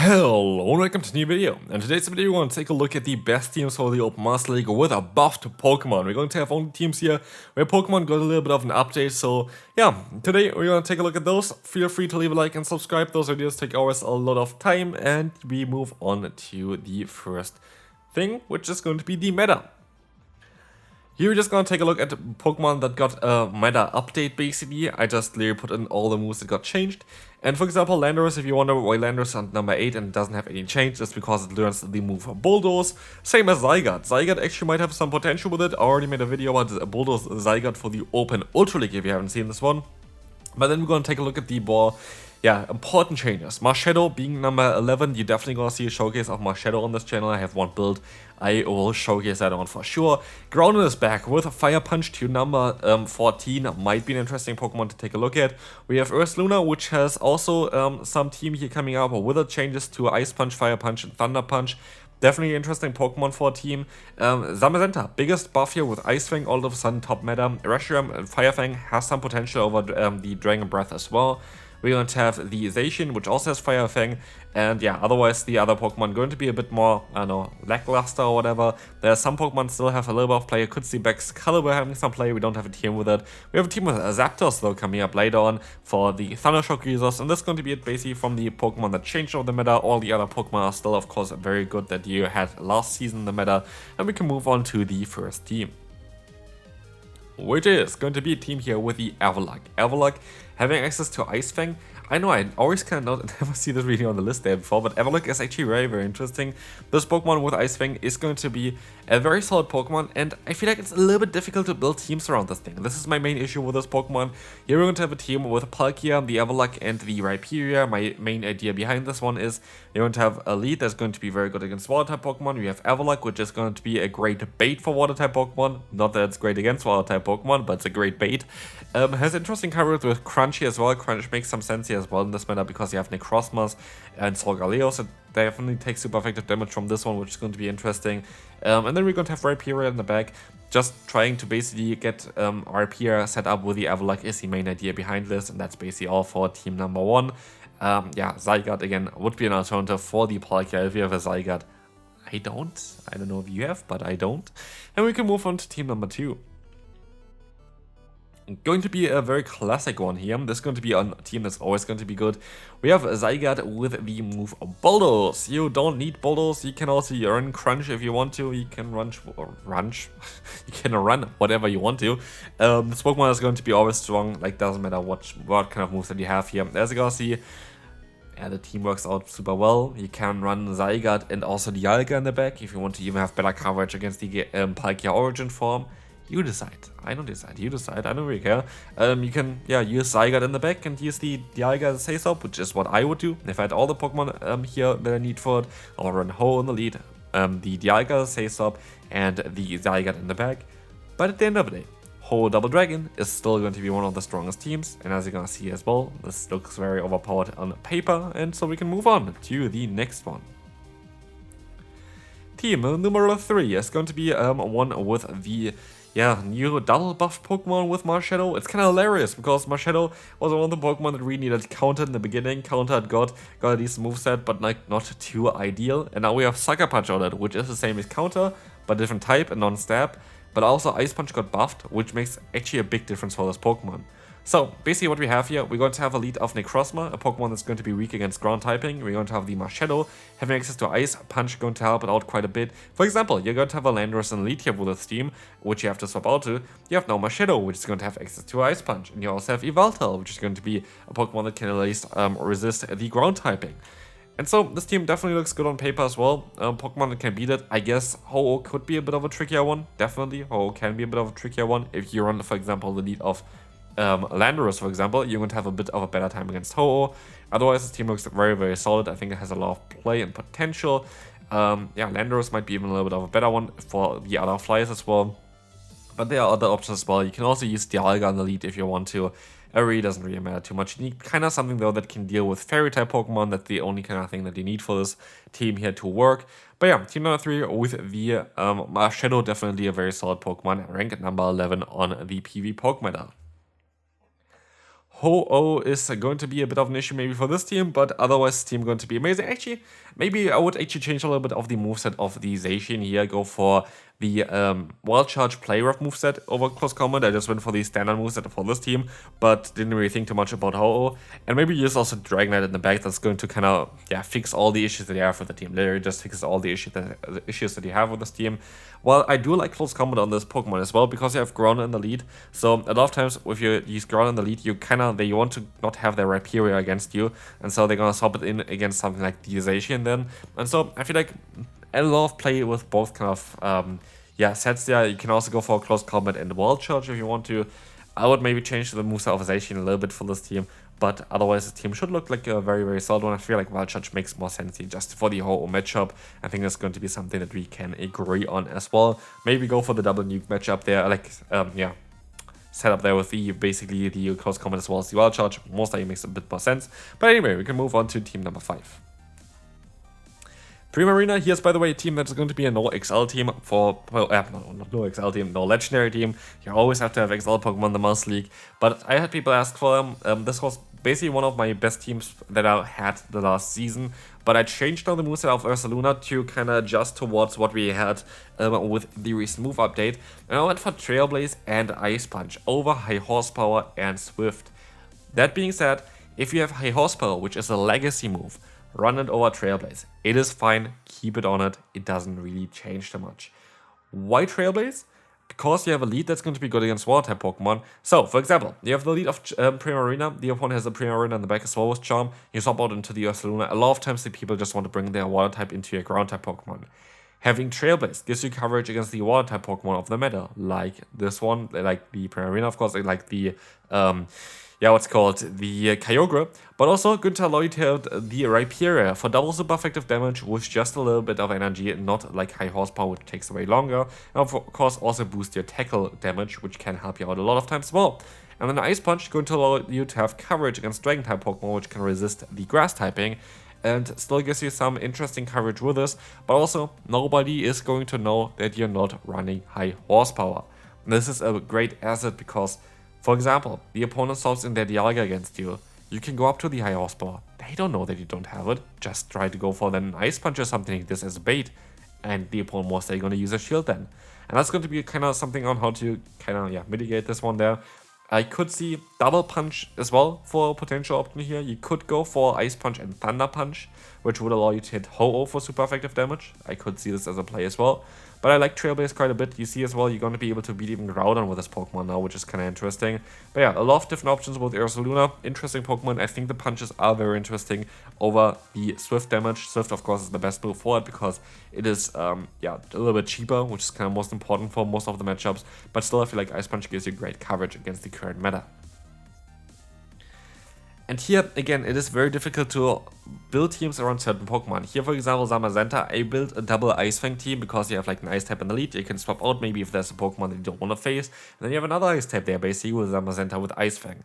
Hello and welcome to a new video. In today's video, we're going to take a look at the best teams for the Open Master League with a buffed Pokemon. We're going to have only teams here where Pokemon got a little bit of an update. So yeah, today we're going to take a look at those. Feel free to leave a like and subscribe. Those videos take always a lot of time, and we move on to the first thing, which is going to be the meta. Here we're just gonna take a look at Pokemon that got a meta update basically. I just literally put in all the moves that got changed. And for example, Landorus, if you wonder why Landorus is on number 8 and doesn't have any change, it's because it learns the move Bulldoze. Same as Zygarde. Zygarde actually might have some potential with it. I already made a video about Bulldoze Zygarde for the Open Ultra League if you haven't seen this one. But then we're gonna take a look at the more important changes. Marshadow being number 11, you're definitely gonna see a showcase of Marshadow on this channel. I have one build, I will showcase that on for sure. Groudon is back with a Fire Punch to number 14, might be an interesting Pokemon to take a look at. We have Ursaluna, which has also some team here coming up with the changes to Ice Punch, Fire Punch, and Thunder Punch. Definitely interesting Pokemon for a team. Zamazenta, biggest buff here with Ice Fang, all of a sudden top meta. Reshiram and Fire Fang has some potential over the Dragon Breath as well. We're going to have the Zacian, which also has Fire Fang, and yeah, otherwise the other Pokemon going to be a bit more, I don't know, lackluster or whatever. There are some Pokemon still have a little bit of play. Could see Excalibur having some play. We don't have a team with it. We have a team with Zapdos though coming up later on for the Thundershock users, and this is going to be it basically from the Pokemon that changed over the meta. All the other Pokemon are still, of course, very good that you had last season in the meta, and we can move on to the first team, which is going to be a team here with the Avalugg. Avalugg having access to Ice Fang. I know I always kind of never see this really on the list there before, but Avalugg is actually very, very interesting. This Pokemon with Ice Fang is going to be a very solid Pokemon, and I feel like it's a little bit difficult to build teams around this thing. This is my main issue with this Pokemon. Here we're going to have a team with Palkia, the Avalugg, and the Rhyperior. My main idea behind this one is you're going to have a lead that's going to be very good against Water-type Pokemon. We have Avalugg, which is going to be a great bait for Water-type Pokemon. Not that it's great against Water-type Pokemon, but it's a great bait. Has interesting coverage with Crunchy as well. Crunch makes some sense here as well in this meta because you have Necrozmas and Solgaleo, so definitely takes super effective damage from this one, which is going to be interesting. And then we're going to have Rhyperior in the back. Just trying to basically get Rhyperior set up with the Avalugg is the main idea behind this, and that's basically all for team number 1. Yeah, Zygarde again would be an alternative for the Palkia if you have a Zygarde. I don't know if you have, but I don't. And we can move on to team number 2. Going to be a very classic one here. This is going to be a team that's always going to be good. We have Zygarde with the move Bulldoze. You don't need Bulldoze. You can also run Crunch if you want to. You can run you can run whatever you want to. This Pokemon is going to be always strong. Like, doesn't matter what kind of moves that you have here. As you can see, yeah, the team works out super well. You can run Zygarde and also Dialga in the back if you want to even have better coverage against the Palkia Origin form. You decide. I don't decide. You decide. I don't really care. You can, use Zygarde in the back and use the Dialga as a Say-Stop, which is what I would do. If I had all the Pokemon here that I need for it, I'll run Ho in the lead, the Dialga as a Say-Stop, and the Zygarde in the back. But at the end of the day, Ho Double Dragon is still going to be one of the strongest teams, and as you're gonna see as well, this looks very overpowered on paper, and so we can move on to the next one. Team number 3 is going to be one with the new double buff Pokemon with Marshadow. It's kind of hilarious because Marshadow was one of the Pokemon that we needed Counter in the beginning. Counter got a decent moveset, but like not too ideal. And now we have Sucker Punch on it, which is the same as Counter, but different type and non-stab. But also Ice Punch got buffed, which makes actually a big difference for this Pokemon. So basically what we have here, we're going to have a lead of Necrozma, a Pokemon that's going to be weak against ground typing. We're going to have the Marshadow having access to Ice Punch, going to help it out quite a bit. For example, you're going to have a Landorus in lead here with this team, which you have to swap out to. You have now Marshadow, which is going to have access to Ice Punch. And you also have Yveltal, which is going to be a Pokemon that can at least resist the ground typing. And so this team definitely looks good on paper as well. Pokemon that can beat it. I guess Ho-Oh could be a bit of a trickier one. Definitely, Ho-Oh can be a bit of a trickier one. If you run, for example, the lead of Landorus, for example, you're going to have a bit of a better time against Ho-Oh. Otherwise, this team looks very, very solid. I think it has a lot of play and potential. Landorus might be even a little bit of a better one for the other flyers as well. But there are other options as well. You can also use Dialga on the lead if you want to. It really doesn't really matter too much. You need kind of something though that can deal with Fairy-type Pokemon. That's the only kind of thing that you need for this team here to work. But yeah, team number 3 with the Marshadow, definitely a very solid Pokemon, ranked at number 11 on the PV Pokemon. Ho-Oh is going to be a bit of an issue maybe for this team, but otherwise the team going to be amazing. Actually, maybe I would actually change a little bit of the moveset of the Zacian here, go for the Wild Charge Play Rough moveset over Close Combat. I just went for the standard moveset for this team, but didn't really think too much about Ho-Oh. And maybe use also Dragon Knight in the back that's going to kind of fix all the issues that you have with the team. Literally just fixes all the issues that you have with this team. Well, I do like Close Combat on this Pokemon as well because you have Ground in the lead. So a lot of times if you use Ground in the lead, they want to not have their Rhyperior against you, and so they're gonna swap it in against something like the Zacian then. And so I feel like a lot of play with both kind of sets there. You can also go for Close Combat and Wild Charge if you want to. I would maybe change the moveset of Zacian a little bit for this team, but otherwise the team should look like a very, very solid one. I feel like Wild Charge makes more sense here just for the Ho-Oh matchup. I think that's going to be something that we can agree on as well. Maybe go for the double nuke matchup there, set up there with basically the Close Combat as well as the Wild Charge. Most likely makes a bit more sense. But anyway, we can move on to team number 5. Primarina, here's by the way a team that's going to be a no XL team for, not no XL team, no legendary team. You always have to have XL Pokemon in the Master League, but I had people ask for them. This was basically one of my best teams that I had the last season, but I changed now the moveset of Ursaluna to kind of adjust towards what we had with the recent move update, and I went for Trailblaze and Ice Punch over High Horsepower and Swift. That being said, if you have High Horsepower, which is a legacy move, run it over Trailblaze. It is fine, keep it on it, it doesn't really change too much. Why Trailblaze? Because you have a lead that's going to be good against Water-type Pokemon. So, for example, you have the lead of Primarina, the opponent has a Primarina in the back as well with Charm, you swap out into the Ursaluna. A lot of times the people just want to bring their Water-type into your Ground-type Pokemon. Having Trailblaze gives you coverage against the Water-type Pokemon of the meta, like this one, like the Primarina of course, like the the Kyogre, but also good to allow you to have the Rhyperior for double super effective damage with just a little bit of energy, not like High Horsepower, which takes away longer, and of course also boost your tackle damage, which can help you out a lot of times as well. And then Ice Punch is going to allow you to have coverage against Dragon-type Pokemon, which can resist the Grass typing, and still gives you some interesting coverage with this, but also nobody is going to know that you're not running High Horsepower. And this is a great asset because, for example, the opponent swaps in their Dialga against you. You can go up to the High Horsepower. They don't know that you don't have it. Just try to go for an Ice Punch or something like this as a bait, and the opponent most likely going to use a shield then. And that's going to be kind of something on how to kind of mitigate this one there. I could see Double Punch as well for a potential option here. You could go for Ice Punch and Thunder Punch, which would allow you to hit Ho-Oh for super effective damage. I could see this as a play as well. But I like Trailblaze quite a bit. You see as well, you're going to be able to beat even Groudon with this Pokemon now, which is kind of interesting. But yeah, a lot of different options with Ursaluna. Interesting Pokemon. I think the punches are very interesting over the Swift damage. Swift, of course, is the best move for it because it is, a little bit cheaper, which is kind of most important for most of the matchups. But still, I feel like Ice Punch gives you great coverage against the current meta. And here, again, it is very difficult to build teams around certain Pokemon. Here, for example, Zamazenta, I built a double Ice Fang team because you have like an Ice type in the lead. You can swap out maybe if there's a Pokemon that you don't want to face. And then you have another Ice type there, basically, with Zamazenta with Ice Fang.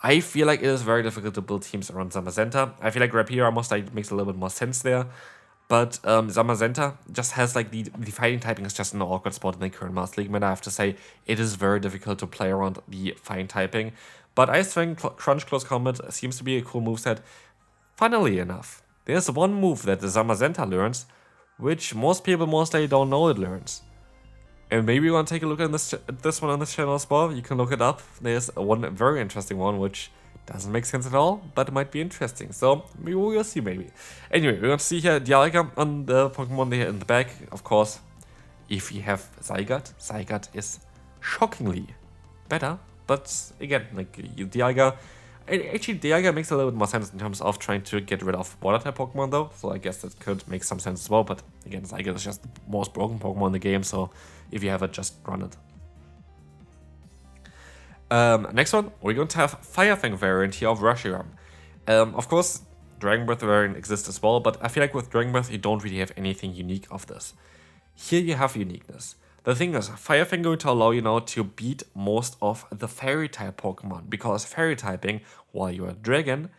I feel like it is very difficult to build teams around Zamazenta. I feel like Rhyperior almost like makes a little bit more sense there. But Zamazenta just has like the fighting typing is just an awkward spot in the current Master League meta. I have to say, it is very difficult to play around the fighting typing. But Ice Fang Crunch Close Combat seems to be a cool moveset. Funnily enough, there's one move that the Zamazenta learns, which most people most likely don't know it learns. And maybe you want to take a look at this one on this channel as well. You can look it up. There's one very interesting one, which doesn't make sense at all, but it might be interesting. So we will see maybe. Anyway, we're going to see here Dialga on the Pokemon there in the back. Of course, if you have Zygarde, Zygarde is shockingly better. But again, like Dialga, actually Dialga makes a little bit more sense in terms of trying to get rid of Water-type Pokemon though. So I guess that could make some sense as well. But again, Zygarde is just the most broken Pokemon in the game. So if you have it, just run it. Next one, we're going to have Fire Fang variant here of Reshiram. Of course, Dragon Breath variant exists as well, but I feel like with Dragon Breath, you don't really have anything unique of this. Here you have uniqueness. The thing is, Fire Fang going to allow you now to beat most of the Fairy type Pokemon, because Fairy typing, while you're a Dragon,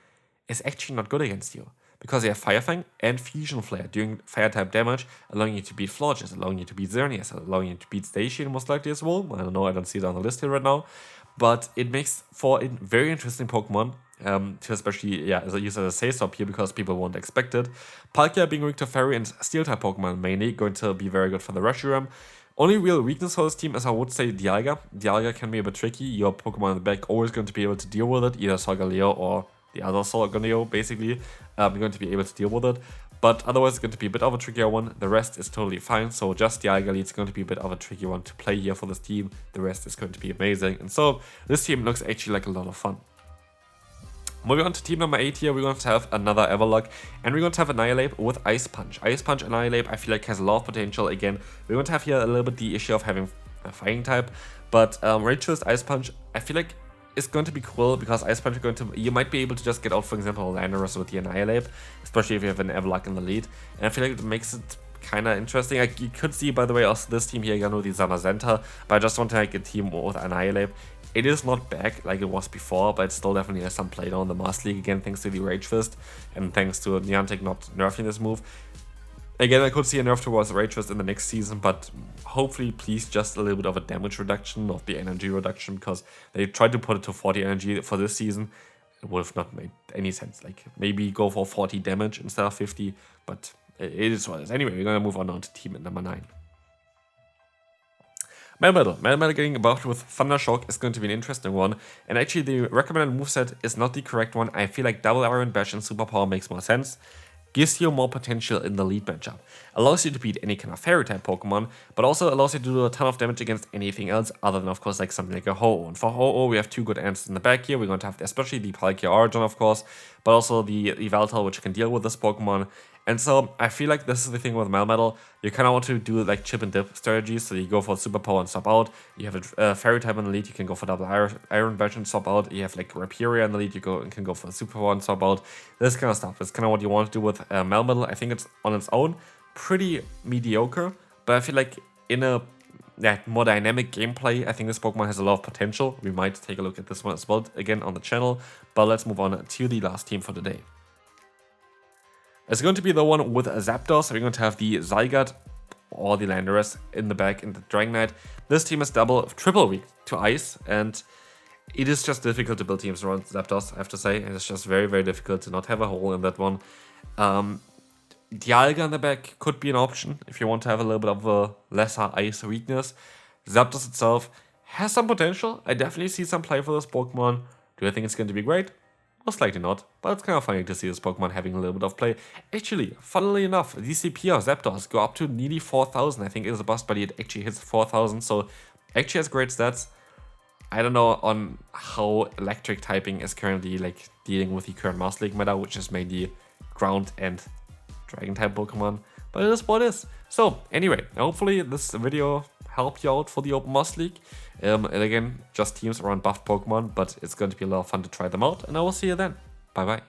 is actually not good against you. Because you have Fire Fang and Fusion Flare doing Fire type damage, allowing you to beat Florges, allowing you to beat Xerneas, allowing you to beat Zacian most likely as well. I don't know, I don't see it on the list here right now. but it makes for a very interesting Pokemon. To especially, yeah, as I use as a say stop here because people won't expect it. Palkia being weak to Fairy and Steel-type Pokemon mainly, going to be very good for the Reshiram. Only real weakness for this team is I would say Dialga. Dialga can be a bit tricky. Your Pokemon in the back always going to be able to deal with it, either Solgaleo or the other Solgaleo, basically. You're going to be able to deal with it. But otherwise, it's going to be a bit of a trickier one. The rest is totally fine. So just Dialga Lead is going to be a bit of a tricky one to play here for this team. The rest is going to be amazing. And so this team looks actually like a lot of fun. Moving on to team number 8 here, we're going to have another Everlock, and we're going to have Annihilape with Ice Punch. Ice Punch Annihilape, I feel like has a lot of potential. Again, we're going to have here a little bit the issue of having a fighting type, but Rage Twist Ice Punch, I feel like is going to be cool because Ice Punch are going to, you might be able to just get out, for example, Landorus with the Annihilape, especially if you have an Everlock in the lead, and I feel like it makes it kind of interesting. Like, you could see, by the way, also this team here again with the Zamazenta, but I just want to make a team with Annihilape. It is not back like it was before, but it still definitely has some play down in the Master League again, thanks to the Rage Fist and thanks to Niantic not nerfing this move. Again, I could see a nerf towards Rage Fist in the next season, but hopefully, please, just a little bit of a damage reduction, not the energy reduction, because they tried to put it to 40 energy for this season. It would have not made any sense. Like, maybe go for 40 damage instead of 50, but it is what it is. Anyway, we're going to move on to team number 9. Melmetal getting buffed with Thunder Shock is going to be an interesting one, and actually the recommended moveset is not the correct one. I feel like Double Iron Bash and Superpower makes more sense. Gives you more potential in the lead matchup. Allows you to beat any kind of Fairy type Pokemon, but also allows you to do a ton of damage against anything else other than, of course, like something like a Ho-Oh. And for Ho-Oh, we have two good answers in the back here. We're going to have especially the Palkia Origin, of course, but also the Yveltal, which can deal with this Pokemon. And so I feel like this is the thing with Melmetal. You kind of want to do like chip and dip strategies. So you go for Superpower and swap out. You have a Fairy type in the lead. You can go for Double Iron Badge and swap out. You have like Rhyperior in the lead. You can go for Superpower and swap out. This kind of stuff. That's kind of what you want to do with Melmetal. I think it's on its own pretty mediocre. But I feel like in a more dynamic gameplay, I think this Pokemon has a lot of potential. We might take a look at this one as well again on the channel. But let's move on to the last team for today. It's going to be the one with Zapdos. So we're going to have the Zygarde or the Landorus in the back in the Dragonite. This team is triple weak to Ice, and it is just difficult to build teams around Zapdos, I have to say. It's just very, very difficult to not have a hole in that one. Dialga in the back could be an option if you want to have a little bit of a lesser Ice weakness. Zapdos itself has some potential. I definitely see some play for this Pokemon. Do I think it's going to be great? Most likely not, but it's kind of funny to see this Pokemon having a little bit of play. Actually, funnily enough, DCP of Zapdos go up to nearly 4,000. I think it is a bust, but it actually hits 4,000, so actually has great stats. I don't know on how electric typing is currently like dealing with the current Master League meta, which is mainly ground and dragon type Pokemon, but it is what it is. So anyway, hopefully this video helped you out for the Open Master League. And again, just teams around buffed Pokemon, but it's going to be a lot of fun to try them out, and I will see you then. Bye bye.